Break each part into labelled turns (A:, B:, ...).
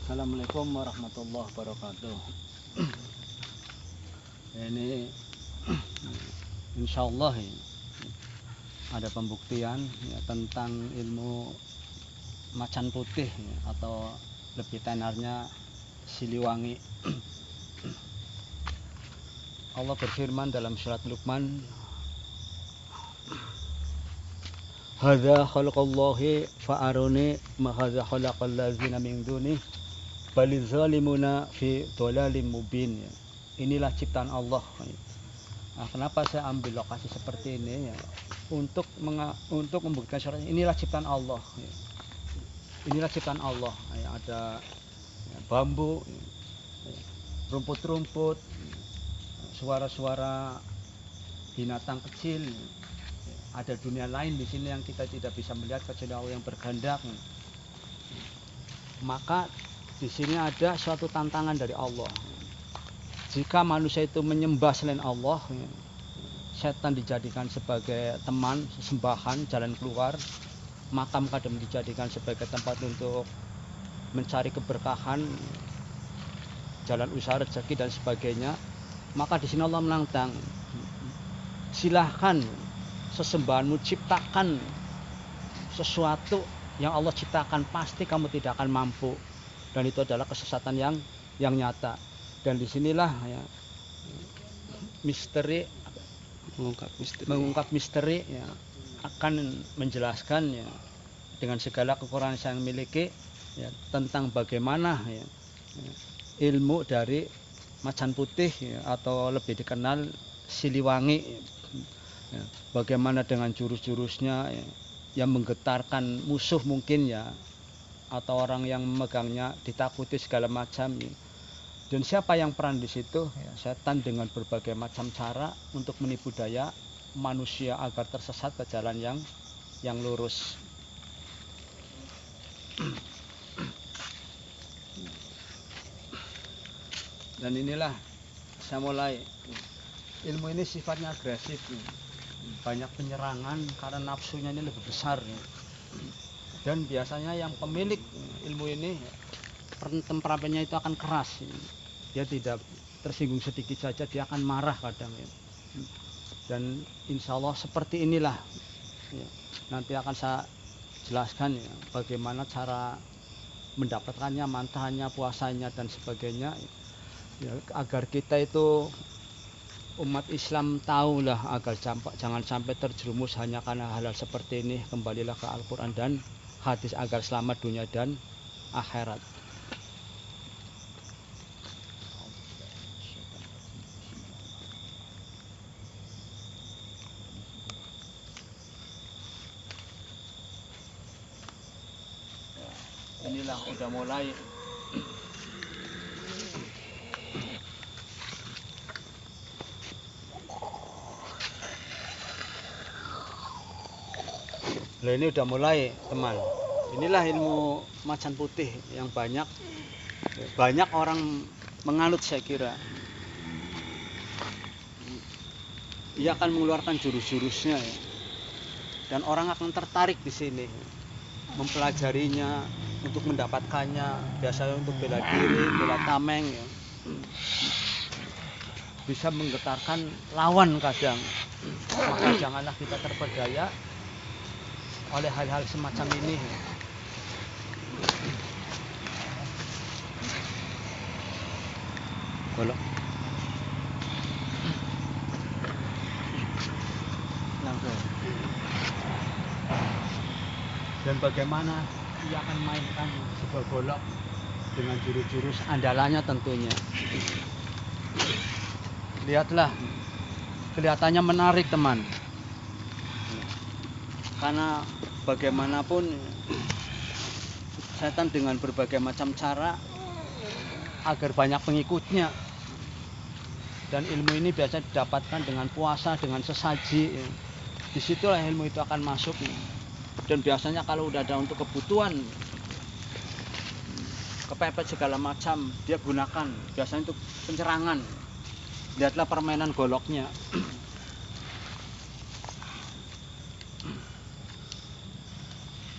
A: Assalamualaikum warahmatullahi wabarakatuh. Ini insyaallah ada pembuktian ya, tentang ilmu macan putih ya, atau lebih tenarnya Siliwangi. Allah berfirman dalam surat Luqman, hadza khalqallahi fa'aruni ma hadza khalaqal ladzina min duni baliz zalimuna fi dhalalim mubin. Inilah ciptaan Allah. Nah, kenapa saya ambil lokasi seperti ini ya? Untuk membuktikan syarat inilah ciptaan Allah. Ya. Inilah ciptaan Allah. Ya, ada ya, bambu, ya, rumput-rumput, suara-suara binatang kecil. Ya, ada dunia lain di sini yang kita tidak bisa melihat kecuali Allah yang berkehendak. Maka di sini ada suatu tantangan dari Allah. Jika manusia itu menyembah selain Allah, setan dijadikan sebagai teman, sembahan, jalan keluar, makam kadang dijadikan sebagai tempat untuk mencari keberkahan, jalan usaha rezeki dan sebagainya, maka di sini Allah menantang, silahkan sesembahanmu ciptakan sesuatu yang Allah ciptakan, pasti kamu tidak akan mampu. Dan itu adalah kesesatan yang nyata. Dan disinilah ya, mengungkap misteri ya, akan menjelaskan ya, dengan segala kekurangan yang miliki ya, tentang bagaimana ya, ilmu dari macan putih ya, atau lebih dikenal Siliwangi ya, bagaimana dengan jurus-jurusnya ya, yang menggetarkan musuh mungkin ya, atau orang yang memegangnya ditakuti segala macam ya. Dan siapa yang peran di situ ya, setan dengan berbagai macam cara untuk menipu daya manusia agar tersesat ke jalan yang lurus. Dan inilah saya mulai, ilmu ini sifatnya agresif ya. Banyak penyerangan karena nafsunya ini lebih besar ya. Dan biasanya yang pemilik ilmu ini temperamennya itu akan keras. Dia tidak tersinggung sedikit saja dia akan marah kadang. Dan insya Allah seperti inilah nanti akan saya jelaskan ya, bagaimana cara mendapatkannya, mantranya, puasanya dan sebagainya ya, agar kita itu umat Islam tahulah agar jangan sampai terjerumus hanya karena hal-hal seperti ini. Kembalilah ke Al-Quran dan hadis agar selamat dunia dan akhirat. Inilah udah mulai ini udah mulai teman. Inilah ilmu macan putih yang banyak orang menganut, saya kira. Ia akan mengeluarkan jurus-jurusnya ya. Dan orang akan tertarik di sini mempelajarinya untuk mendapatkannya, biasanya untuk bela diri, bela tameng ya. Bisa menggetarkan lawan kadang. Maka janganlah kita terpedaya oleh hal-hal semacam ini. Golok. Langsung. Dan bagaimana ia akan mainkan sebuah golok dengan jurus-jurus andalannya tentunya. Lihatlah, kelihatannya menarik teman. Karena bagaimanapun setan dengan berbagai macam cara agar banyak pengikutnya. Dan ilmu ini biasa didapatkan dengan puasa, dengan sesaji. Disitulah ilmu itu akan masuk. Dan biasanya kalau udah ada untuk kebutuhan kepepet segala macam, dia gunakan biasanya untuk penyerangan. Lihatlah permainan goloknya.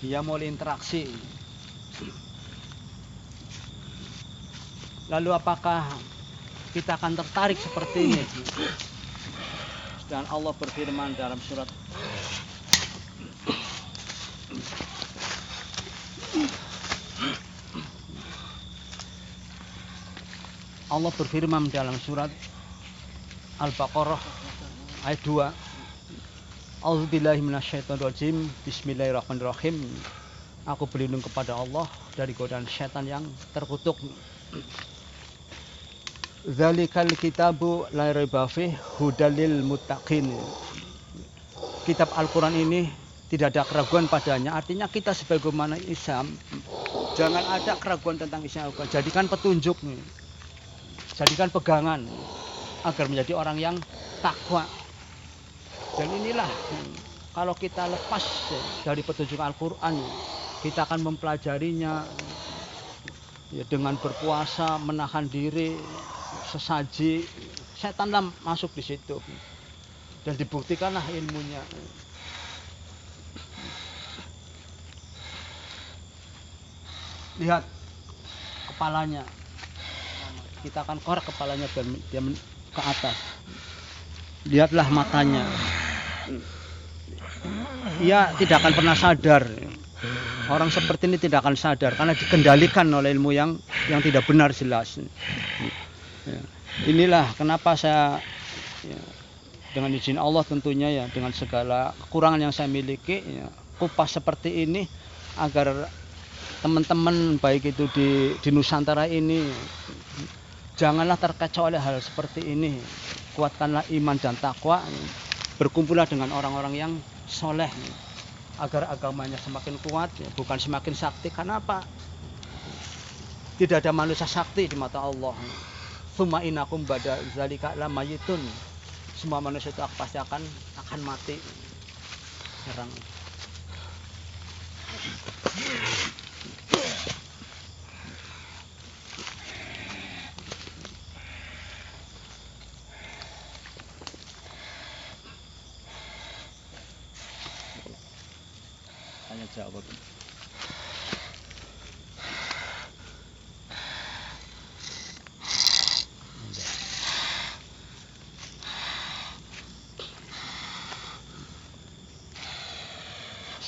A: Dia mulai interaksi. Lalu apakah kita akan tertarik seperti ini? Dan Allah berfirman dalam surat Al-Baqarah ayat 2. A'udzubillahi minasyaitonirrajim. Bismillahirrahmanirrahim. Aku berlindung kepada Allah dari godaan setan yang terkutuk. Dzalikal kitabu la raiba fihi hudal lil muttaqin. Kitab Al-Qur'an ini tidak ada keraguan padanya. Artinya kita sebagaimana Islam, jangan ada keraguan tentang isi Al-Qur'an. Jadikan petunjuk nih. Jadikan pegangan agar menjadi orang yang takwa. Dan inilah kalau kita lepas dari petunjuk Al-Qur'an, kita akan mempelajarinya ya, dengan berpuasa, menahan diri, sesaji, setanlah masuk di situ dan dibuktikanlah ilmunya. Lihat kepalanya, kita akan korek kepalanya biar dia ke atas. Lihatlah matanya, ia tidak akan pernah sadar. Orang seperti ini tidak akan sadar karena dikendalikan oleh ilmu yang tidak benar jelas. Ya. Inilah kenapa saya ya, dengan izin Allah tentunya ya, dengan segala kekurangan yang saya miliki ya, kupas seperti ini agar teman-teman baik itu di Nusantara ini janganlah terkecoh oleh hal seperti ini. Kuatkanlah iman dan takwa, berkumpullah dengan orang-orang yang soleh agar agamanya semakin kuat ya, bukan semakin sakti. Karena apa? Tidak ada manusia sakti di mata Allah. Tsumma innakum ba'da dzalika lamayitun. Semua manusia itu pasti akan mati. Sekarang tanya jawab.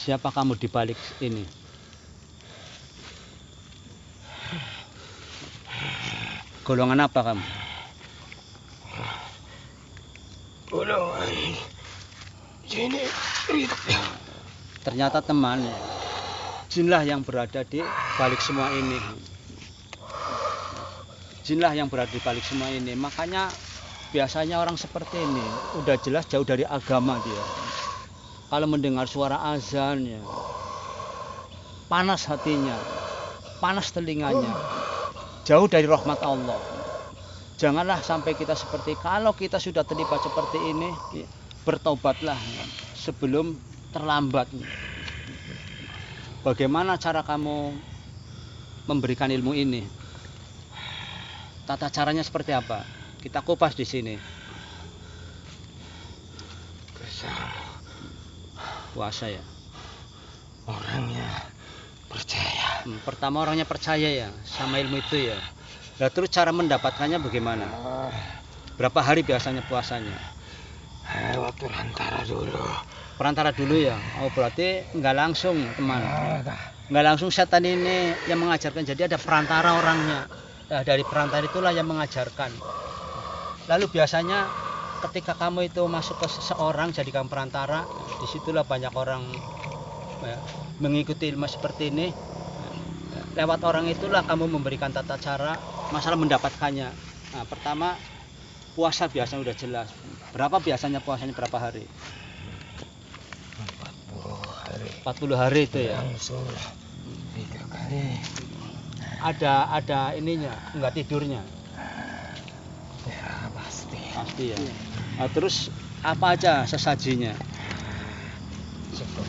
A: Siapa kamu di balik ini? Golongan apa kamu?
B: Golongan sini.
A: Ternyata teman, jinlah yang berada di balik semua ini. Jinlah yang berada di balik semua ini. Makanya biasanya orang seperti ini udah jelas jauh dari agama dia. Kalau mendengar suara azan ya, panas hatinya, panas telinganya, jauh dari rahmat Allah. Janganlah sampai kita seperti, kalau kita sudah terlibat seperti ini, bertobatlah sebelum terlambat. Bagaimana cara kamu memberikan ilmu ini? Tata caranya seperti apa? Kita kupas di sini. Puasa ya.
B: Orangnya percaya.
A: Pertama orangnya percaya ya sama ilmu itu ya. Nah, terus cara mendapatkannya bagaimana? Berapa hari biasanya puasanya?
B: Lewat perantara dulu.
A: Perantara dulu ya. Oh berarti nggak langsung teman. Nggak langsung setan ini yang mengajarkan. Jadi ada perantara orangnya. Nah, dari perantara itulah yang mengajarkan. Lalu biasanya ketika kamu itu masuk ke seseorang jadi kamu perantara, disitulah banyak orang ya, mengikuti ilmu seperti ini. Lewat orang itulah kamu memberikan tata cara masalah mendapatkannya. Nah, pertama puasa biasanya udah jelas. Berapa biasanya puasanya berapa hari?
B: 40 hari.
A: 40 hari itu ya.
B: Langsung 3 kali.
A: Ada ininya, enggak tidurnya.
B: Ya pasti.
A: Pasti ya. Nah, terus apa aja sesajinya?
B: Cukup.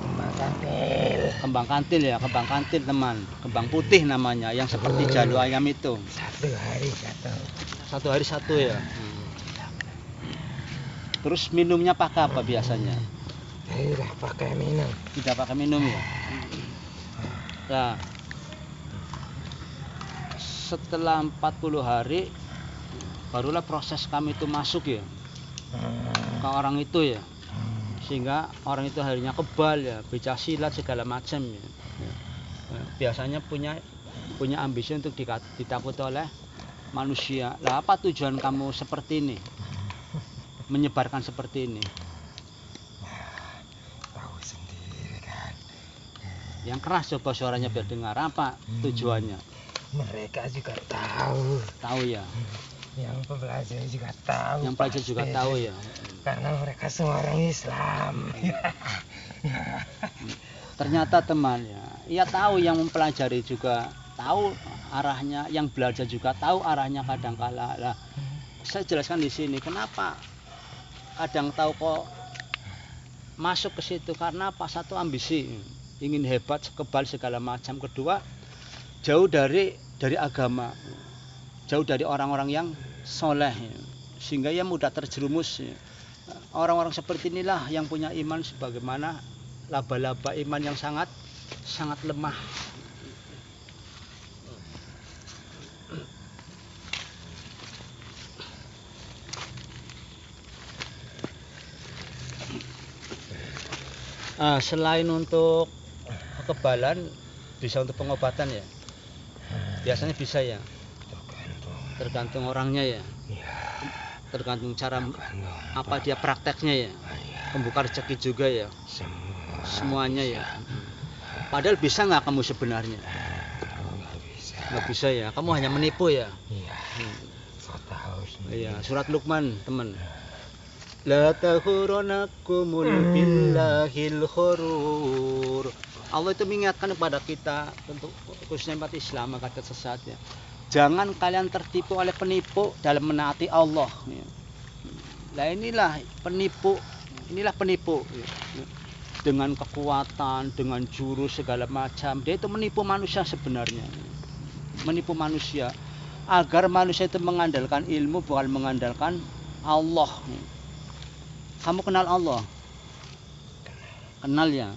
B: Kembang kantil.
A: Kembang kantil ya, kembang kantil teman. Kembang putih namanya, yang seperti jalu ayam itu.
B: 1 hari 1.
A: 1 hari 1 ya. Terus minumnya pakai apa biasanya?
B: Tidak pakai minum.
A: Tidak pakai minum ya. Nah, setelah 40 hari barulah proses kami itu masuk ya ke orang itu ya, sehingga orang itu akhirnya kebal ya, becak silat segala macam ya. Biasanya punya ambisi untuk ditakuti oleh manusia. Lah apa tujuan kamu seperti ini, menyebarkan seperti ini?
B: Tahu sendiri kan.
A: Yang keras coba suaranya biar dengar. Apa tujuannya?
B: Mereka juga tahu.
A: Tahu ya.
B: Yang pembelajar juga tahu.
A: Yang pelajar juga tahu ya.
B: Karena mereka semua orang Islam.
A: Ternyata teman ya, ia tahu yang mempelajari juga tahu arahnya, yang belajar juga tahu arahnya kadangkala. Lah, saya jelaskan di sini kenapa kadang tahu kok masuk ke situ, karena apa? Satu, ambisi, ingin hebat, kebal segala macam. Kedua, jauh dari agama, jauh dari orang-orang yang soleh, sehingga ia mudah terjerumus. Orang-orang seperti inilah yang punya iman sebagaimana laba-laba iman yang sangat lemah. Selain untuk kekebalan, bisa untuk pengobatan ya. Biasanya bisa ya. Tergantung orangnya ya. Tergantung cara apa dia prakteknya ya. Pembuka rezeki juga ya. Semuanya ya. Padahal bisa nggak kamu sebenarnya? Nggak bisa ya. Kamu hanya menipu ya. Iya. Surat Luqman teman. La taghurrannakumul billahil ghurur. Allah itu mengingatkan kepada kita, untuk khususnya umat Islam, maka tersesat ya. Jangan kalian tertipu oleh penipu dalam menaati Allah. Nah inilah penipu ya. Dengan kekuatan, dengan jurus segala macam, dia itu menipu manusia sebenarnya. Menipu manusia agar manusia itu mengandalkan ilmu, bukan mengandalkan Allah. Kamu kenal Allah? Kenal ya.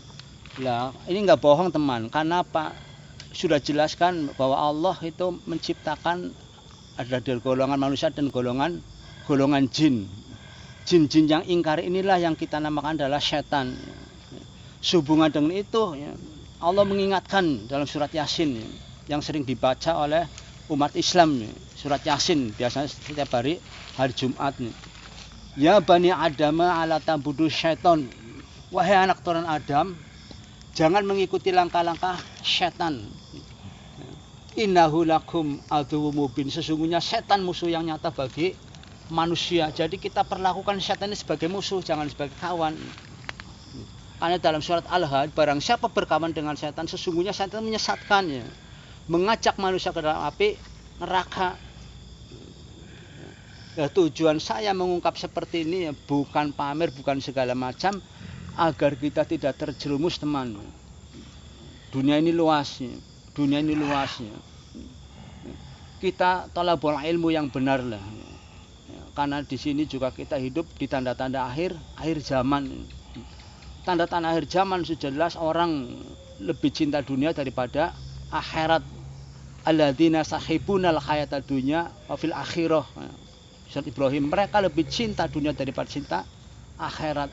A: Lah, ini nggak bohong teman. Karena apa? Sudah jelaskan bahwa Allah itu menciptakan ada dari golongan manusia dan golongan jin. Jin-jin yang ingkar inilah yang kita namakan adalah setan. Sehubungan dengan itu, ya, Allah mengingatkan dalam surat Yasin yang sering dibaca oleh umat Islam. Surat Yasin biasanya setiap hari Jumat. Ya bani Adama ala tabudu syaiton. Wahai anak turun Adam, jangan mengikuti langkah-langkah syaitan. Innahu lakum aduwwum mubin. Sesungguhnya setan musuh yang nyata bagi manusia. Jadi kita perlakukan setan ini sebagai musuh, jangan sebagai kawan. Karena dalam surat Al-Had, barang siapa berkawan dengan setan, sesungguhnya setan menyesatkan ya, mengajak manusia ke dalam api neraka. Ya, tujuan saya mengungkap seperti ini ya, bukan pamer, bukan segala macam, agar kita tidak terjerumus teman. Dunia ini luasnya. Kita tolabul ilmu yang benar lah. Karena di sini juga kita hidup di tanda-tanda akhir zaman. Tanda-tanda akhir zaman sudah jelas orang lebih cinta dunia daripada akhirat. Alladzina sahibunal hayata dunya wa fil akhirah. Surat Ibrahim, mereka lebih cinta dunia daripada cinta akhirat.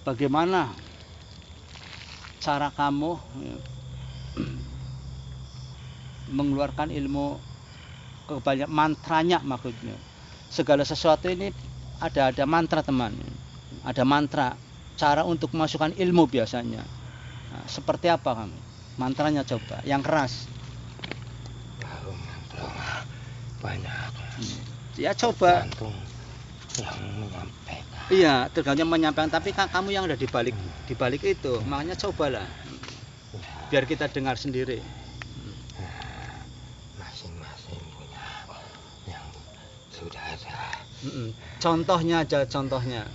A: Bagaimana cara kamu mengeluarkan ilmu kebanyak mantranya, maksudnya segala sesuatu ini ada mantra teman, ada mantra cara untuk memasukkan ilmu biasanya. Nah, seperti apa kamu mantranya, coba yang keras?
B: Kalau mantra banyak
A: ya, coba
B: tergantung yang menyampaikan.
A: Iya, tergantung yang menyampaikan, tapi kan kamu yang ada di balik itu, makanya cobalah biar kita dengar sendiri.
B: Masing-masing punya yang sudah ada.
A: Contohnya aja, contohnya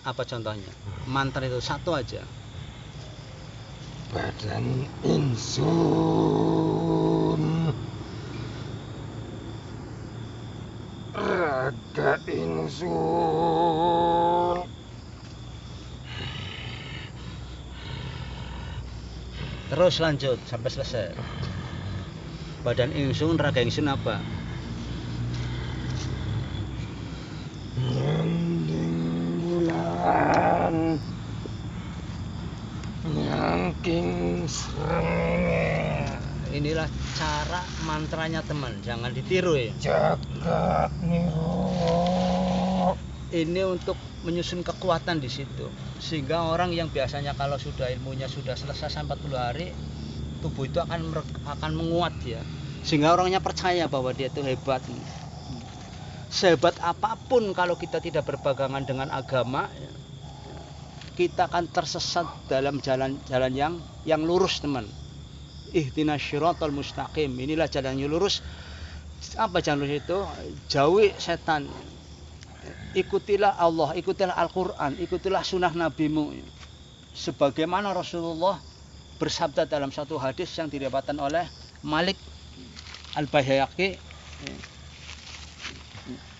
A: apa contohnya? Mantra itu satu aja.
B: Badan insun, raga insun,
A: Terus lanjut sampai selesai. Badan ingsun, raga ingsun apa?
B: Nyanding bulan nyangking srengenge
A: Inilah cara mantranya teman, jangan ditiru ya.
B: jagat niro.
A: Ini untuk menyusun kekuatan di situ, sehingga orang yang biasanya kalau sudah ilmunya sudah selesai sampai 40 hari, tubuh itu akan menguat ya, sehingga orangnya percaya bahwa dia itu hebat. Sehebat apapun kalau kita tidak berpegangan dengan agama, kita akan tersesat dalam jalan yang lurus teman. Ihdinas syiratal mustaqim, inilah jalan yang lurus. Apa jalan lurus itu? Jauhi setan, ikutilah Allah, ikutilah Al-Quran, ikutilah sunnah nabimu, sebagaimana Rasulullah bersabda dalam satu hadis yang diriwayatkan oleh Malik Al-Baihaqi.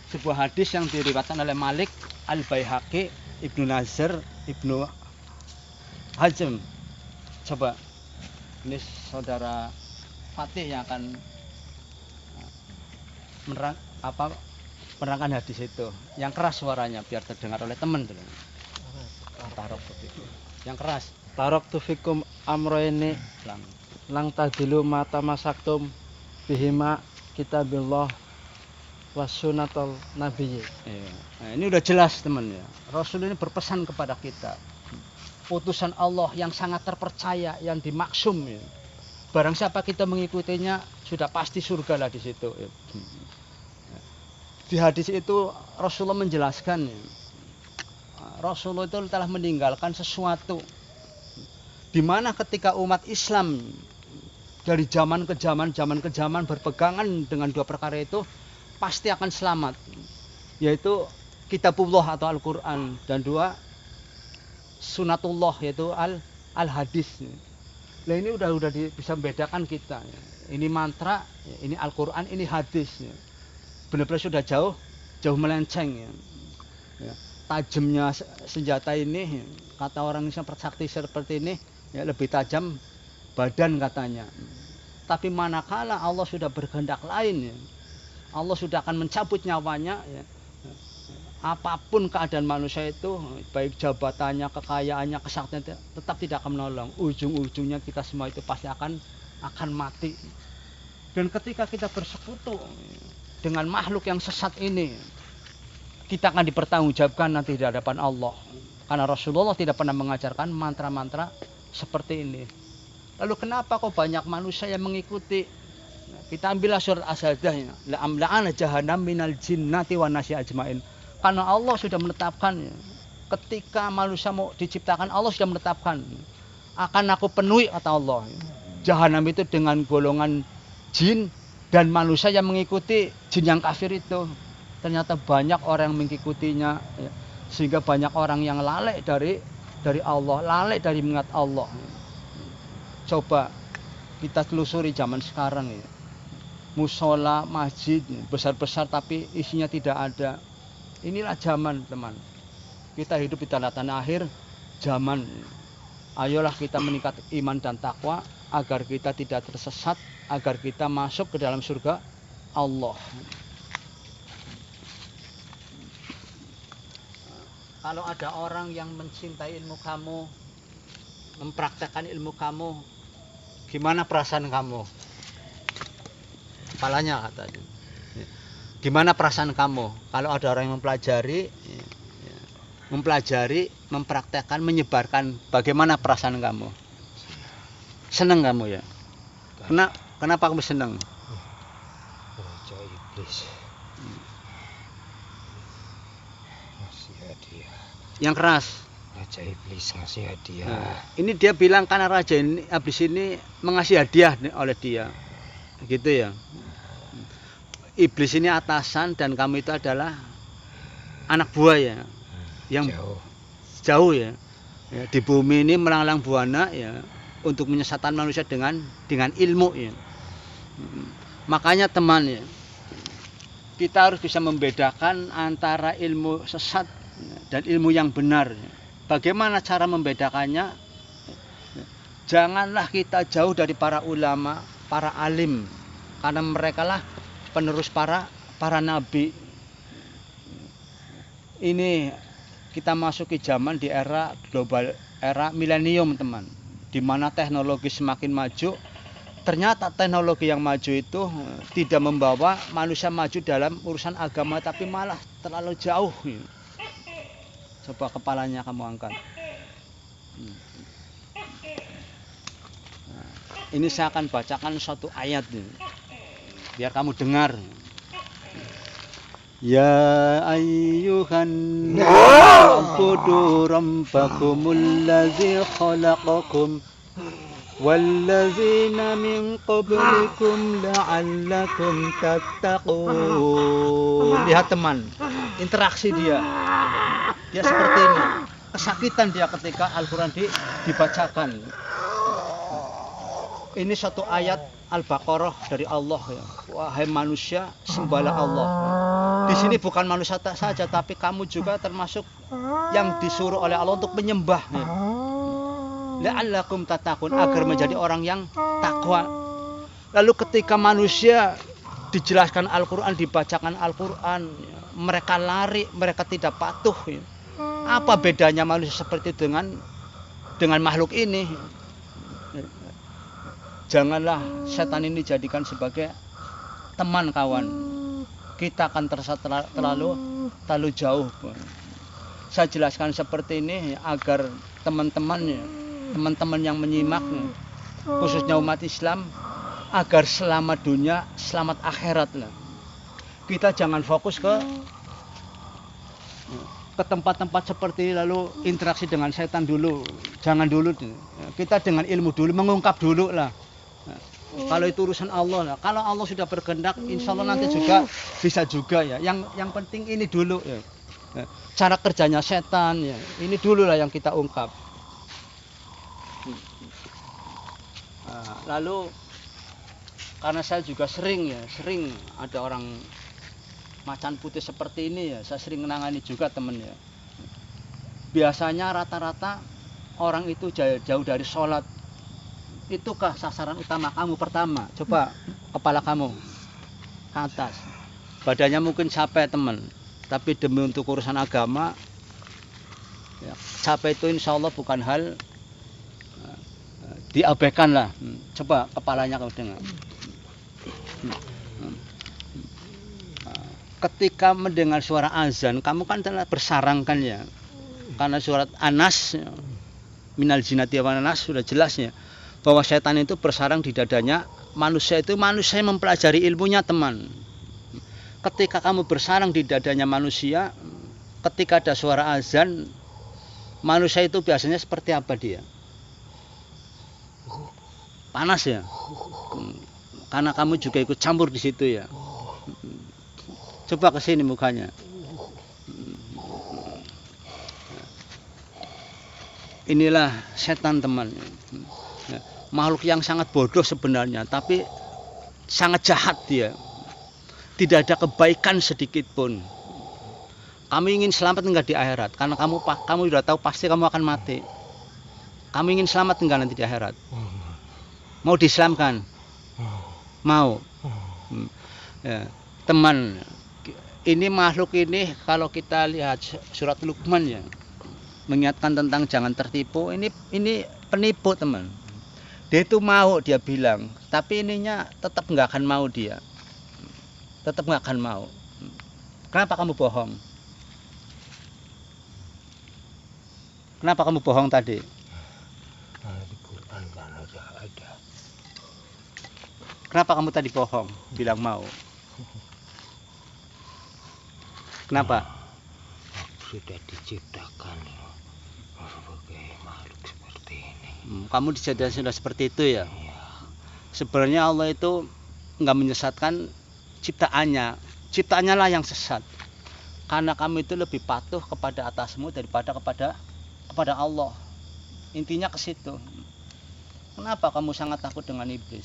A: Sebuah hadis yang diriwayatkan oleh Malik Al-Baihaqi, Ibnu Nazar, Ibnu Hazm. Coba ini saudara Fatih yang akan menerangkan hadis itu, yang keras suaranya biar terdengar oleh teman dulu. Yang keras.
C: Taraktu fikum amroini lang tadilu mata masaktum bihima kitabillah wasunatul nabiyyi.
A: Nah, ini udah jelas teman ya. Rasul ini berpesan kepada kita, utusan Allah yang sangat terpercaya, yang dimaksum ya. Barang siapa kita mengikutinya sudah pasti surga lah di situ ya. Di hadis itu Rasulullah menjelaskan ya, Rasulullah itu telah meninggalkan sesuatu di mana ketika umat Islam dari zaman ke zaman berpegangan dengan dua perkara itu pasti akan selamat, yaitu kitabullah atau Al-Quran, dan dua sunatullah yaitu al-hadis. Nah ini udah bisa membedakan kita ya. Ini mantra, ini Al-Quran, ini hadis ya. Benar-benar sudah jauh melenceng ya. Ya. Tajamnya senjata ini, kata orang yang sakti seperti ini ya, lebih tajam badan katanya. Tapi manakala Allah sudah berkehendak lain ya, Allah sudah akan mencabut nyawanya ya. Apapun keadaan manusia itu, baik jabatannya, kekayaannya, kesaktiannya, tetap tidak akan menolong. Ujung-ujungnya kita semua itu pasti akan mati. Dan ketika kita bersekutu dengan makhluk yang sesat ini, kita akan dipertanggungjawabkan nanti di hadapan Allah. Karena Rasulullah tidak pernah mengajarkan mantra-mantra seperti ini. Lalu kenapa kok banyak manusia yang mengikuti? Kita ambillah surat As-Sajdah, la amla'ana jahannam minal jinnati wan nasi ajmain. Karena Allah sudah menetapkan ya, ketika manusia mau diciptakan, Allah sudah menetapkan akan aku penuhi kata Allah. Jahanam itu dengan golongan jin dan manusia yang mengikuti jin yang kafir itu. Ternyata banyak orang yang mengikutinya ya, sehingga banyak orang yang lalai dari Allah, lalai dari mengingat Allah. Coba kita telusuri zaman sekarang ya. Musola, masjid besar-besar tapi isinya tidak ada. Inilah zaman teman. Kita hidup di tanah akhir zaman. Ayolah kita meningkat iman dan takwa agar kita tidak tersesat, agar kita masuk ke dalam surga Allah. Kalau ada orang yang mencintai ilmu kamu, mempraktekkan ilmu kamu, gimana perasaan kamu? Kepalanya katanya. Gimana perasaan kamu kalau ada orang yang mempelajari, mempraktekkan, menyebarkan, bagaimana perasaan kamu? Senang kamu ya? Kenapa kamu senang?
B: Raja iblis ngasih hadiah.
A: Yang keras.
B: Raja iblis ngasih hadiah.
A: Ini dia bilang karena raja iblis ini mengasih hadiah oleh dia, gitu ya. Iblis ini atasan dan kamu itu adalah anak buah ya, yang jauh ya. Di bumi ini melanglang buana ya, untuk menyesatkan manusia dengan ilmu ya. Makanya teman ya, kita harus bisa membedakan antara ilmu sesat dan ilmu yang benar. Bagaimana cara membedakannya? Janganlah kita jauh dari para ulama, para alim, karena mereka lah penerus para nabi. Ini kita masuki zaman di era global, era milenium teman, di mana teknologi semakin maju. Ternyata teknologi yang maju itu tidak membawa manusia maju dalam urusan agama, tapi malah terlalu jauh. Coba kepalanya kamu angkat. Ini saya akan bacakan suatu ayat biar kamu dengar. Ya ayyuhan nasu rabbakumul ladzi khalaqakum walladzina min qablikum la'allakum tattaqun. Lihat teman, interaksi dia seperti ini. Kesakitan dia ketika Al-Quran dibacakan. Ini satu ayat Al-Baqarah dari Allah ya. Wahai manusia, sembahlah Allah. Di sini bukan manusia saja, tapi kamu juga termasuk yang disuruh oleh Allah untuk menyembah. Ya. La'allakum tattaqun, agar menjadi orang yang takwa. Lalu ketika manusia dijelaskan Al-Quran, dibacakan Al-Quran, mereka lari, mereka tidak patuh. Ya. Apa bedanya manusia seperti itu dengan makhluk ini? Janganlah setan ini jadikan sebagai teman kawan. Kita akan terasa terlalu jauh. Saya jelaskan seperti ini agar teman-teman yang menyimak, khususnya umat Islam, agar selamat dunia, selamat akhirat. Kita jangan fokus ke tempat-tempat seperti ini lalu interaksi dengan setan dulu. Jangan dulu. Kita dengan ilmu dulu, mengungkap dulu lah. Kalau itu urusan Allah lah. Kalau Allah sudah berkehendak, insya Allah nanti juga bisa juga ya. Yang penting ini dulu ya. Cara kerjanya setan ya. Ini dulu lah yang kita ungkap. Lalu karena saya juga sering ada orang macan putih seperti ini ya. Saya sering menangani juga temen ya. Biasanya rata-rata orang itu jauh dari sholat. Itukah sasaran utama kamu pertama? Coba kepala kamu ke atas. Badannya mungkin capek teman, tapi demi untuk urusan agama ya, capek itu insya Allah bukan hal diabaikan lah. Coba kepalanya kamu dengar. Ketika mendengar suara azan, kamu kan telah bersarang kan ya, karena surat Anas minal jinnati wan nas sudah jelasnya bahwa setan itu bersarang di dadanya manusia. Itu manusia yang mempelajari ilmunya teman. Ketika kamu bersarang di dadanya manusia, ketika ada suara azan, manusia itu biasanya seperti apa dia? Panas ya? Karena kamu juga ikut campur di situ ya. Coba ke sini mukanya. Inilah setan teman. Makhluk yang sangat bodoh sebenarnya, tapi sangat jahat dia. Tidak ada kebaikan sedikit pun. Kamu ingin selamat enggak di akhirat? Karena kamu sudah tahu pasti kamu akan mati. Kamu ingin selamat enggak nanti di akhirat? Mau diislamkan? Mau. Ya, teman, ini makhluk ini kalau kita lihat surat Luqman ya, mengingatkan tentang jangan tertipu. Ini penipu teman. Dia itu mau, dia bilang, tapi ininya tetap nggak akan mau dia. Tetap nggak akan mau. Kenapa kamu bohong? Kenapa kamu bohong tadi?
B: Di Quran kan ada.
A: Kenapa kamu tadi bohong? Bilang mau. Kenapa?
B: Sudah diciptakan sebagai makhluk seperti ini.
A: Kamu dijadikan sudah seperti itu ya?
B: Ya.
A: Sebenarnya Allah itu nggak menyesatkan ciptaannya. Ciptaannya lah yang sesat. Karena kamu itu lebih patuh kepada atasmu daripada kepada Allah. Intinya ke situ. Kenapa kamu sangat takut dengan iblis?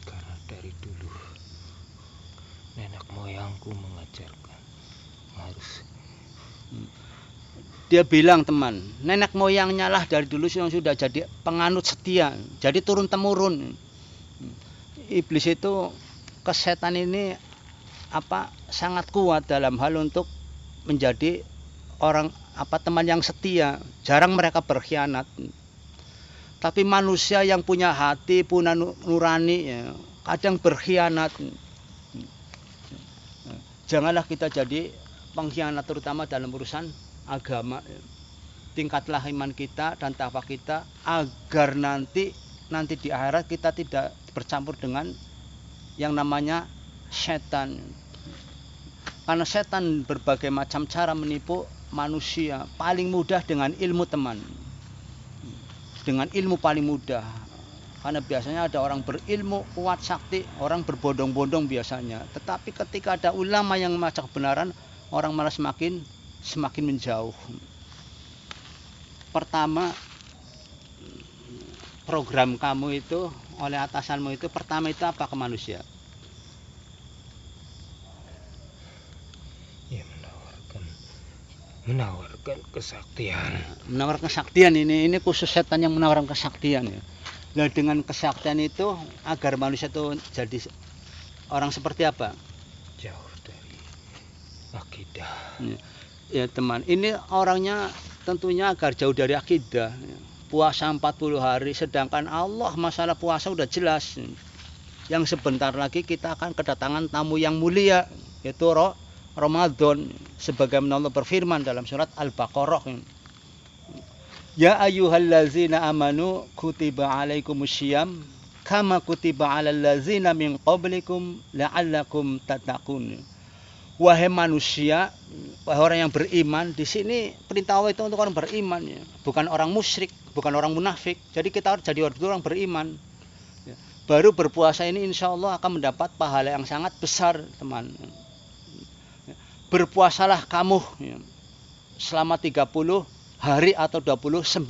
B: Karena dari dulu nenek moyangku mengajarkan harus
A: Dia bilang, teman, nenek moyangnya lah dari dulu yang sudah jadi penganut setia, jadi turun temurun. Iblis itu, kesetan ini sangat kuat dalam hal untuk menjadi orang teman yang setia. Jarang mereka berkhianat. Tapi manusia yang punya hati, punya nurani, ya, kadang berkhianat. Janganlah kita jadi pengkhianat, terutama dalam urusan agama. Tingkatlah iman kita dan takwa kita agar nanti di akhirat kita tidak bercampur dengan yang namanya setan. Karena setan berbagai macam cara menipu manusia. Paling mudah dengan ilmu, teman. Dengan ilmu paling mudah. Karena biasanya ada orang berilmu kuat sakti, orang berbondong-bondong biasanya. Tetapi ketika ada ulama yang membaca kebenaran, orang malah semakin menjauh. Pertama, program kamu itu oleh atasanmu itu, pertama itu apa ke manusia?
B: Ya, menawarkan kesaktian.
A: Menawarkan kesaktian, ini khusus setan yang menawarkan kesaktian ya. Nah, dengan kesaktian itu agar manusia itu jadi orang seperti apa?
B: Jauh dari akidah.
A: Ya teman, ini orangnya tentunya agar jauh dari akidah. Puasa 40 hari, sedangkan Allah masalah puasa udah jelas. Yang sebentar lagi kita akan kedatangan tamu yang mulia, yaitu Ramadan, sebagaimana Allah berfirman dalam surat Al-Baqarah. Ya ayyuhallazina amanu kutiba alaikumusyyam kama kutiba alal ladzina min qablikum la'allakum tattaqun. Wahai manusia, wahai orang yang beriman, di sini perintah Allah itu untuk orang beriman ya, bukan orang musyrik, bukan orang munafik. Jadi kita harus jadi orang beriman. Ya. Baru berpuasa ini insya Allah akan mendapat pahala yang sangat besar, teman. Ya. Berpuasalah kamu ya, selama 30 hari atau 29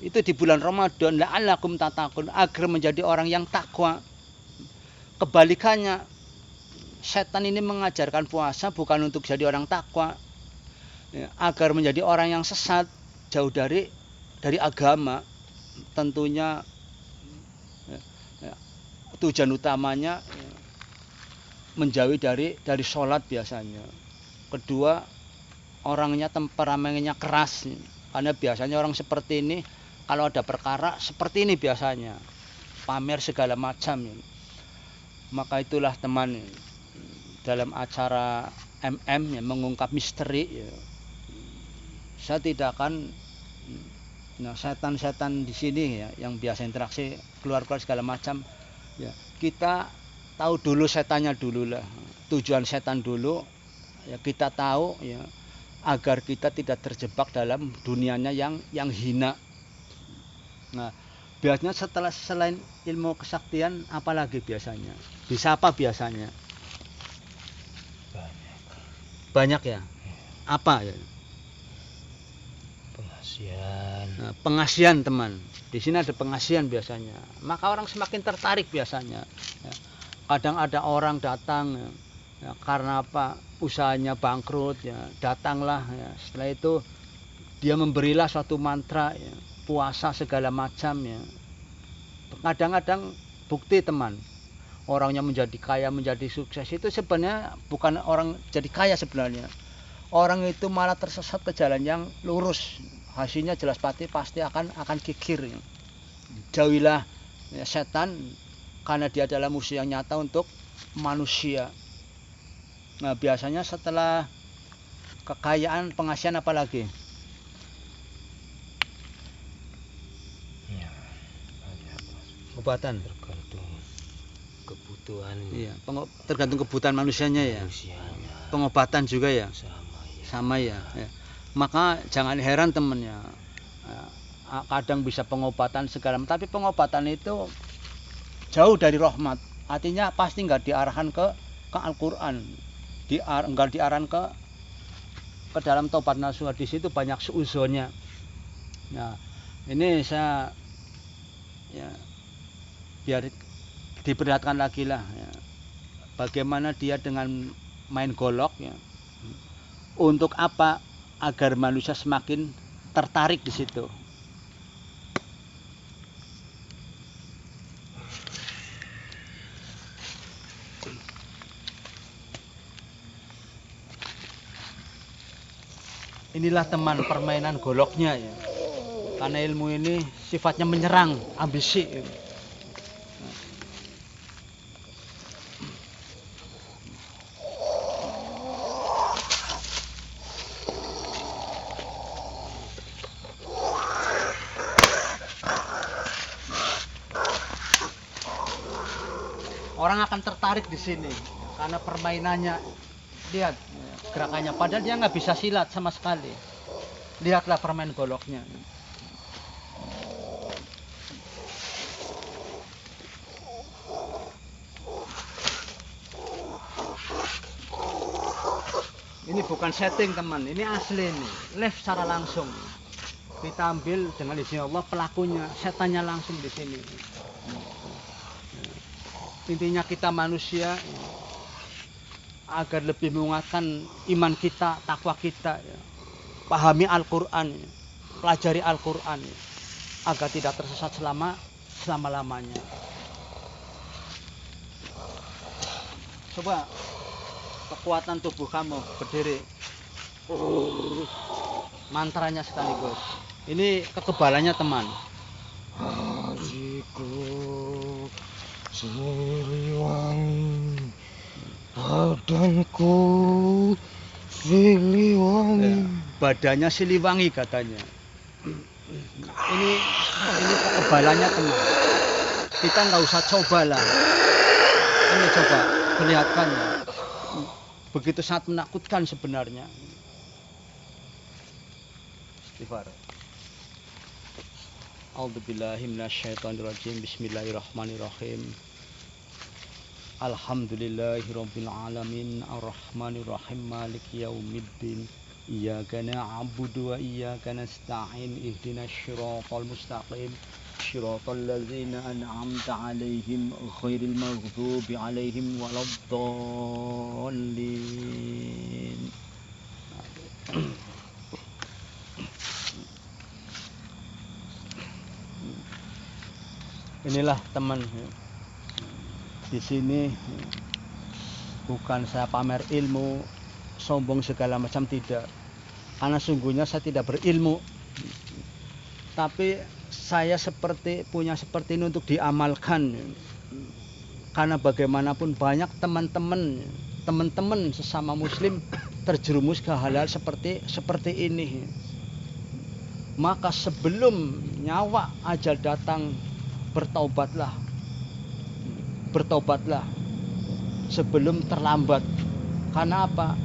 A: itu di bulan Ramadan, la'allakum tattaqun, agar menjadi orang yang takwa. Kebalikannya, setan ini mengajarkan puasa bukan untuk jadi orang takwa ya, agar menjadi orang yang sesat, jauh dari agama. Tentunya ya, tujuan utamanya ya, menjauhi dari sholat biasanya. Kedua, orangnya temperamennya keras, karena biasanya orang seperti ini kalau ada perkara seperti ini biasanya pamer segala macam. Maka itulah teman, dalam acara MM ya, mengungkap misteri ya, saya tidak akan setan-setan di sini ya, yang biasa interaksi keluar segala macam ya, kita tahu dulu setannya dulu lah, tujuan setan dulu ya, kita tahu ya, agar kita tidak terjebak dalam dunianya yang hina. Nah, biasanya selain ilmu kesaktian, apalagi biasanya? Bisa apa biasanya? Banyak ya? Apa ya?
B: Pengasihan.
A: Nah, pengasihan, teman. Di sini ada pengasihan biasanya. Maka orang semakin tertarik biasanya. Ya. Kadang ada orang datang ya, karena apa? Usahanya bangkrut ya, datanglah ya. Setelah itu dia memberilah suatu mantra ya, puasa segala macam ya. Kadang-kadang bukti, teman, orangnya menjadi kaya, menjadi sukses itu sebenarnya bukan orang jadi kaya sebenarnya. Orang itu malah tersesat ke jalan yang lurus. Hasilnya jelas pasti akan kikir ya. Jauhilah ya, setan, karena dia adalah musuh yang nyata untuk manusia. Nah, biasanya setelah kekayaan, pengasihan apa lagi?
B: Ya,
A: Obatan.
B: tergantung kebutuhan.
A: Iya, tergantung kebutuhan manusianya ya. Pengobatan juga ya. Sama ya. Ya. Maka jangan heran teman ya. Kadang bisa pengobatan segala, tapi pengobatan itu jauh dari rahmat. Artinya pasti nggak diarahkan ke Al-Quran. Enggak diarahkan ke dalam taubat nasuha. Di situ banyak suuzonnya. Nah, ini saya ya, biar diperlihatkan lagi lah ya, bagaimana dia dengan main golok ya. Untuk apa? agar manusia semakin tertarik di situ. Inilah teman permainan goloknya ya. Karena ilmu ini sifatnya menyerang, ambisi. Orang akan tertarik di sini karena permainannya. Lihat gerakannya, padahal dia nggak bisa silat sama sekali. Lihatlah permain goloknya. Ini bukan setting teman, ini asli nih, live secara langsung. Kita ambil dengan izin Allah pelakunya, setannya langsung di sini. Intinya kita manusia agar lebih menguatkan iman kita, takwa kita, ya. Pahami Al-Quran, ya. Pelajari Al-Quran, ya. Agar tidak tersesat selama-lamanya. Coba kekuatan tubuh kamu berdiri, mantranya sekaligus. Ini kekebalannya teman.
B: Hatiku Siliwangi, badanku Siliwangi.
A: Ya, badannya Siliwangi katanya. Ini kekebalannya teman. Kita nggak usah cobalah. Ini coba perlihatkan. Begitu sangat menakutkan sebenarnya. Istighfar. A'udzubillahi minasyaitonirrajim. Bismillahirrahmanirrahim. Alhamdulillahirabbil alamin arrahmanirrahim maliki yaumiddin. Iyyaka na'budu wa iyyaka nasta'in ihdinas siratal mustaqim siratal ladzina an'amta 'alaihim ghairil maghdubi 'alaihim waladdallin. Inilah teman. Di sini bukan saya pamer ilmu, sombong segala macam, tidak. Karena sungguhnya saya tidak berilmu. Tapi saya punya seperti ini untuk diamalkan. Karena bagaimanapun banyak teman-teman sesama muslim terjerumus ke hal-hal seperti ini. Maka sebelum nyawa ajal datang, bertaubatlah sebelum terlambat. Karena apa?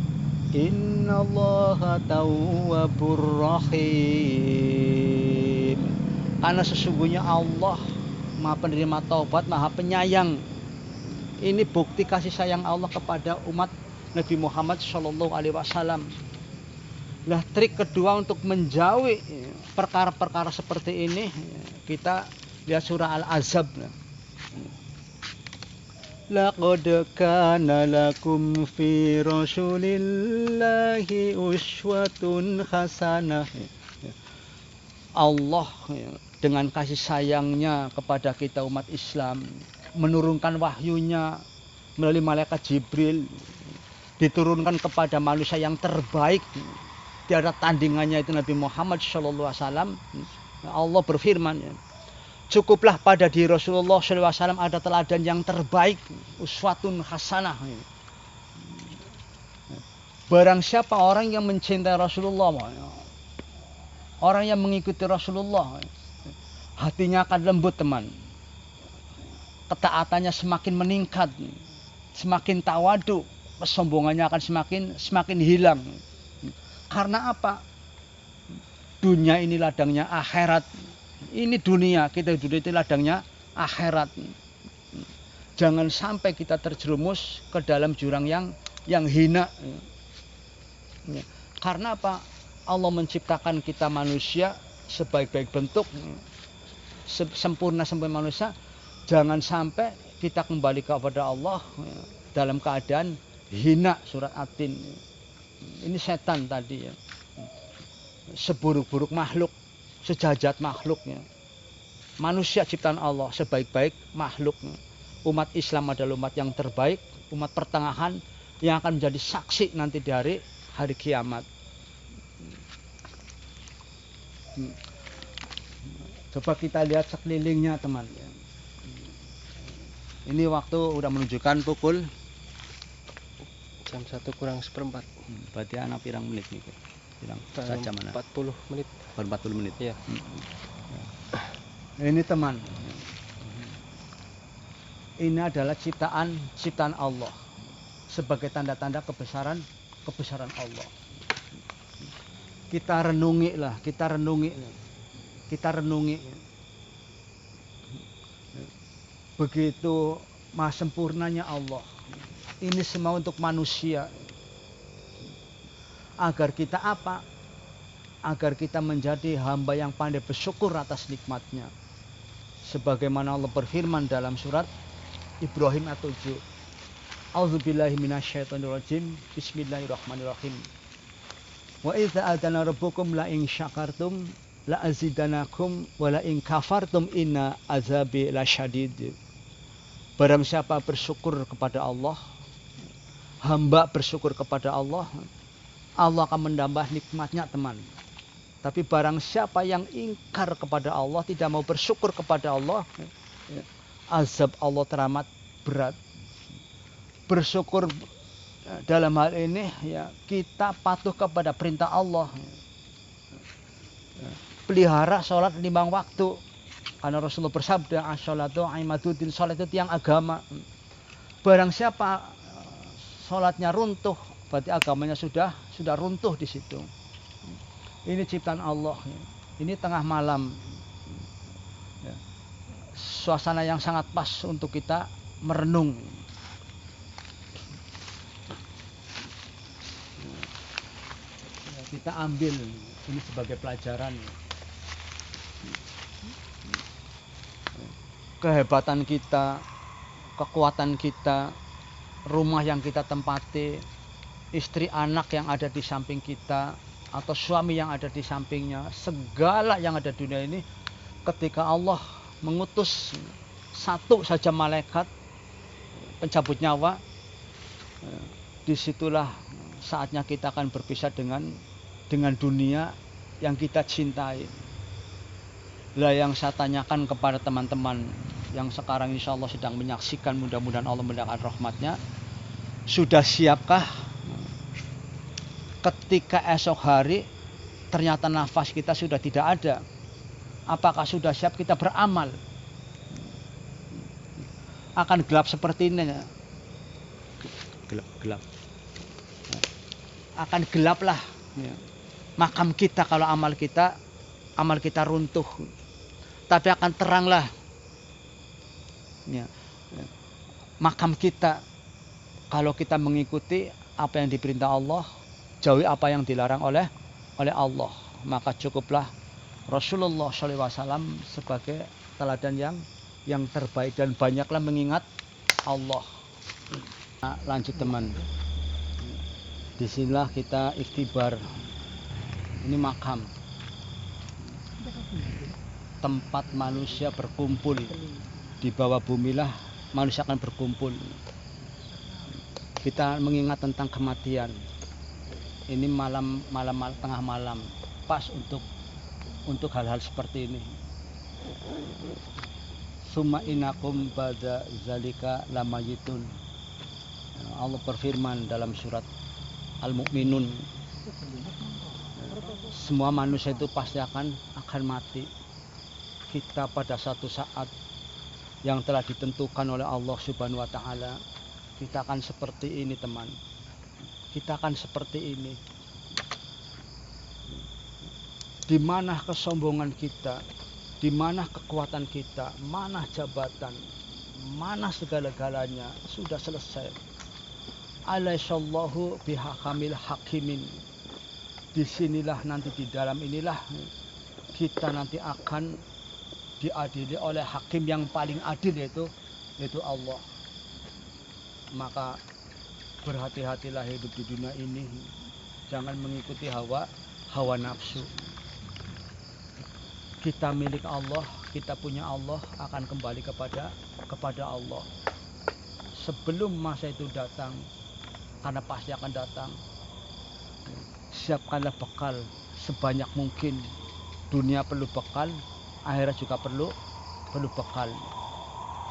A: Innallaha tawwabur rahim. Karena sesungguhnya Allah Maha penerima taubat, Maha penyayang. Ini bukti kasih sayang Allah kepada umat Nabi Muhammad SAW. Nah, trik kedua untuk menjauhi perkara-perkara seperti ini, kita lihat surah Al-Ahzab. Laqad kana lakum fi rasulillahi uswatun hasanah. Allah dengan kasih sayangnya kepada kita umat Islam menurunkan wahyunya melalui malaikat Jibril, diturunkan kepada manusia yang terbaik, tiada tandingannya, itu Nabi Muhammad SAW. Allah berfirman, cukuplah pada diri Rasulullah SAW ada teladan yang terbaik, uswatun hasanah. Barang siapa orang yang mencintai Rasulullah, orang yang mengikuti Rasulullah, hatinya akan lembut teman. Ketaatannya semakin meningkat, semakin tawadu, kesombongannya akan semakin hilang. Karena apa? Dunia ini ladangnya akhirat. Ini dunia, kita hidup itu ladangnya akhirat. Jangan sampai kita terjerumus ke dalam jurang yang hina. Karena apa? Allah menciptakan kita manusia sebaik-baik bentuk, sempurna manusia. Jangan sampai kita kembali kepada Allah dalam keadaan hina. Surat At-Tin. Ini setan tadi ya. seburuk-buruk makhluk, sejahat makhluknya. Manusia ciptaan Allah, sebaik-baik makhluknya. Umat Islam adalah umat yang terbaik, umat pertengahan yang akan menjadi saksi nanti di hari kiamat. Coba kita lihat sekelilingnya teman. Ini waktu udah menunjukkan pukul
C: jam 1:04.
A: Berarti anak pirang menit nih. Pirang saja mana?
C: 40 menit.
A: 40 menit.
C: Iya.
A: Ini teman. Ini adalah ciptaan Allah sebagai tanda-tanda kebesaran Allah. Kita renungi. Begitu maha sempurnanya Allah. Ini semua untuk manusia. Agar kita apa? Agar kita menjadi hamba yang pandai bersyukur atas nikmatnya. Sebagaimana Allah berfirman dalam surat Ibrahim ayat 7. A'udzubillahi minasyaitonirrajim. Bismillahirrahmanirrahim. Wa idza adana rabbukum la in syakartum la azidanakum wa la in kafartum inna azabi lasyadid. Barang siapa bersyukur kepada Allah, hamba bersyukur kepada Allah, Allah akan menambah nikmatnya teman. Tapi barang siapa yang ingkar kepada Allah, tidak mau bersyukur kepada Allah, azab Allah teramat berat. Bersyukur dalam hal ini ya kita patuh kepada perintah Allah. Pelihara sholat 5 waktu. Karena Rasulullah bersabda, as-sholatu imaduddin, sholat itu tiang agama. Barang siapa sholatnya runtuh, berarti agamanya sudah runtuh di situ. Ini ciptaan Allah. Ini tengah malam. Suasana yang sangat pas untuk kita merenung. Kita ambil ini sebagai pelajaran. Kehebatan kita, kekuatan kita, rumah yang kita tempati, istri anak yang ada di samping kita, atau suami yang ada di sampingnya, segala yang ada di dunia ini, ketika Allah mengutus satu saja malaikat pencabut nyawa, disitulah saatnya kita akan berpisah dengan dunia yang kita cintai. Lah yang saya tanyakan kepada teman-teman yang sekarang insya Allah sedang menyaksikan, mudah-mudahan Allah mendatangkan rahmatnya, sudah siapkah ketika esok hari ternyata nafas kita sudah tidak ada? Apakah sudah siap kita beramal? Akan gelap seperti ini. Gelap. Akan gelaplah makam kita kalau amal kita runtuh. Tapi akan teranglah makam kita kalau kita mengikuti apa yang diperintah Allah, jauhi apa yang dilarang oleh Allah. Maka cukuplah Rasulullah SAW sebagai teladan yang terbaik dan banyaklah mengingat Allah. Nah, lanjut teman. Disinilah kita ikhtibar. Ini makam. Tempat manusia berkumpul. Di bawah bumilah manusia akan berkumpul. Kita mengingat tentang kematian. Ini malam tengah malam, pas untuk hal-hal seperti ini. Summa innakum ba'da zalika lamayitun. Allah berfirman dalam surat Al-Mu'minun, semua manusia itu pasti akan mati. Kita pada satu saat yang telah ditentukan oleh Allah Subhanahu wa taala, kita akan seperti ini teman. Kita akan seperti ini. Di mana kesombongan kita, di mana kekuatan kita, mana jabatan, mana segala-galanya sudah selesai. Alaihissallahu bihakamil hakimin. Disinilah nanti di dalam inilah kita nanti akan diadili oleh hakim yang paling adil yaitu Allah. Maka berhati-hatilah hidup di dunia ini. Jangan mengikuti hawa hawa nafsu. Kita milik Allah, kita punya Allah, akan kembali kepada Allah. Sebelum masa itu datang, karena pasti akan datang, siapkanlah bekal sebanyak mungkin. Dunia perlu bekal, akhirat juga perlu bekal.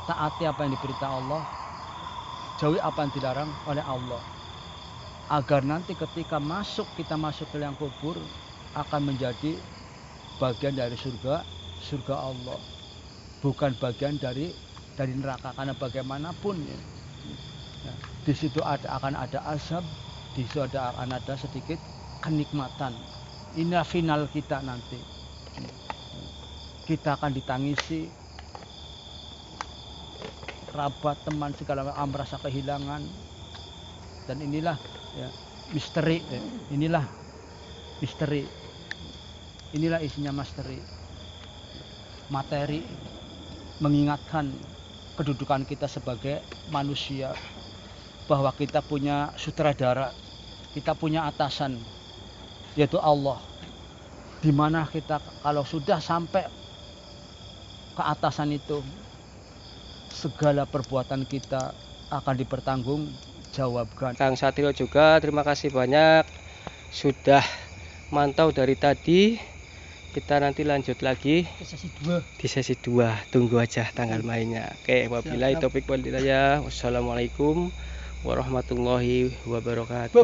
A: Taati apa yang diperintah Allah, jauhi apa yang dilarang oleh Allah, agar nanti ketika kita masuk ke liang kubur akan menjadi bagian dari surga Allah, bukan bagian dari neraka. Karena bagaimanapun ya, di situ akan ada azab, di situ akan ada sedikit kenikmatan. Inilah final kita nanti. Kita akan ditangisi, kerabat, teman, segala macam merasa kehilangan. Dan inilah ya, misteri. Inilah misteri. Inilah isinya misteri. Materi mengingatkan kedudukan kita sebagai manusia, bahwa kita punya sutradara, kita punya atasan, yaitu Allah. Dimana kita kalau sudah sampai ke atasan itu, segala perbuatan kita akan dipertanggungjawabkan.
C: Kang Satrio juga terima kasih banyak sudah mantau dari tadi. Kita nanti lanjut lagi di sesi 2. Tunggu aja tanggal mainnya. Oke, wabillahi taufik wal hidayah. Wassalamualaikum warahmatullahi wabarakatuh.